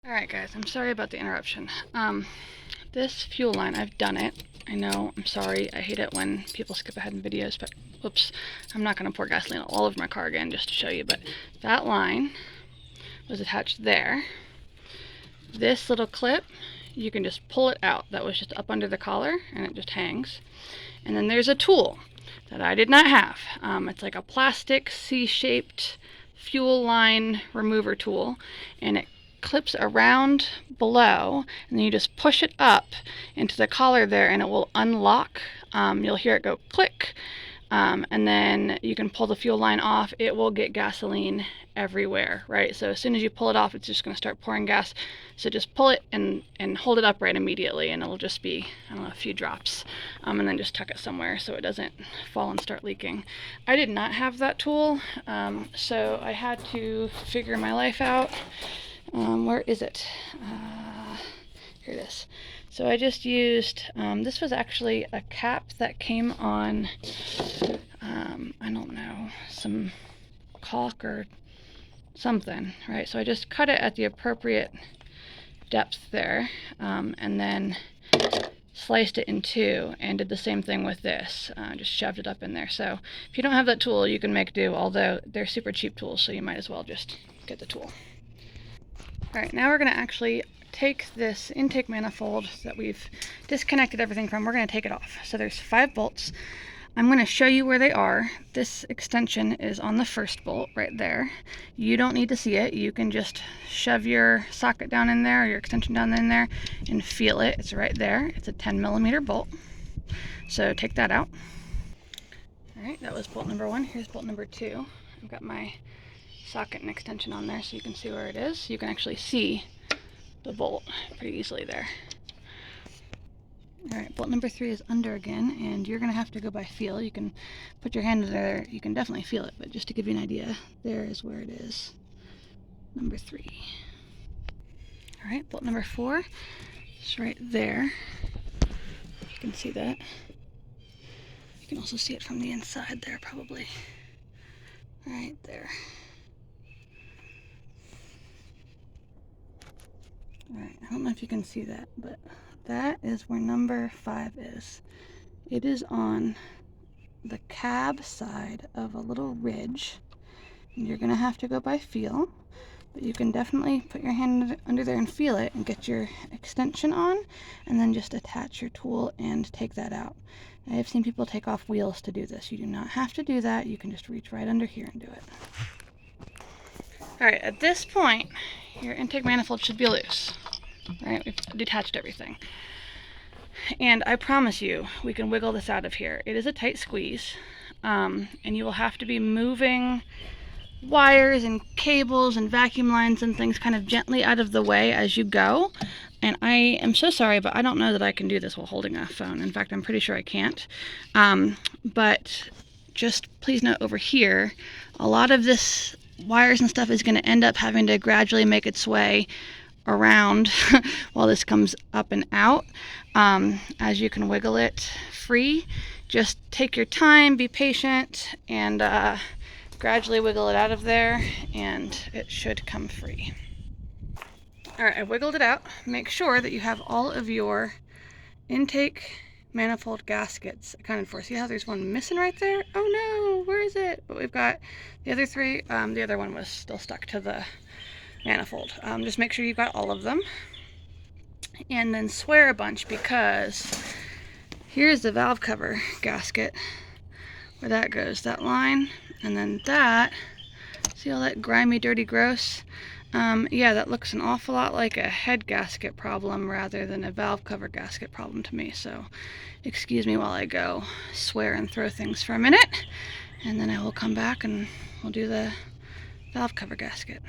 Alright guys, I'm sorry about the interruption. This fuel line, I've done it. I know, I'm sorry, I hate it when people skip ahead in videos, but whoops, I'm not going to pour gasoline all over my car again just to show you, but that line was attached there. This little clip, you can just pull it out. That was just up under the collar, and it just hangs. And then there's a tool that I did not have. It's like a plastic C-shaped fuel line remover tool, and it clips around below, and then you just push it up into the collar there and it will unlock. You'll hear it go click, and then you can pull the fuel line off. It will get gasoline everywhere, right? So as soon as you pull it off, it's just going to start pouring gas. So just pull it and hold it upright immediately, and it'll just be, I don't know, a few drops, and then just tuck it somewhere so it doesn't fall and start leaking. I did not have that tool, so I had to figure my life out. Where is it? Here it is. So I just used, this was actually a cap that came on, I don't know, some caulk or something, right? So I just cut it at the appropriate depth there, and then sliced it in two and did the same thing with this. Just shoved it up in there. So if you don't have that tool, you can make do, although they're super cheap tools, so you might as well just get the tool. Alright, now we're going to actually take this intake manifold that we've disconnected everything from. We're going to take it off. So there's 5 bolts. I'm going to show you where they are. This extension is on the first bolt right there. You don't need to see it. You can just shove your socket down in there, or your extension down in there, and feel it. It's right there. It's a 10mm bolt. So take that out. Alright, that was bolt number 1. Here's bolt number 2. I've got my socket and extension on there so you can see where it is. You can actually see the bolt pretty easily there. Alright, bolt number 3 is under again, and you're going to have to go by feel. You can put your hand in there, you can definitely feel it, but just to give you an idea, there is where it is. Number 3. Alright, bolt number 4 is right there. You can see that. You can also see it from the inside there, probably. Right there. Alright, I don't know if you can see that, but that is where number 5 is. It is on the cab side of a little ridge. You're going to have to go by feel, but you can definitely put your hand under there and feel it and get your extension on, and then just attach your tool and take that out. I have seen people take off wheels to do this. You do not have to do that. You can just reach right under here and do it. Alright, at this point, your intake manifold should be loose. Alright, we've detached everything. And I promise you, we can wiggle this out of here. It is a tight squeeze, and you will have to be moving wires and cables and vacuum lines and things kind of gently out of the way as you go. And I am so sorry, but I don't know that I can do this while holding a phone. In fact, I'm pretty sure I can't. But just please note over here, a lot of this wires and stuff is going to end up having to gradually make its way around while this comes up and out. As you can wiggle it free, just take your time, be patient, and gradually wiggle it out of there, and it should come free. Alright, I wiggled it out. Make sure that you have all of your intake manifold gaskets accounted for. See how there's one missing right there? Oh no, where is it? But we've got the other 3. The other one was still stuck to the manifold. Just make sure you've got all of them. And then swear a bunch, because here's the valve cover gasket, where that goes, that line, and then that, see all that grimy, dirty, gross? Yeah, that looks an awful lot like a head gasket problem rather than a valve cover gasket problem to me, so excuse me while I go swear and throw things for a minute, and then I will come back and we'll do the valve cover gasket.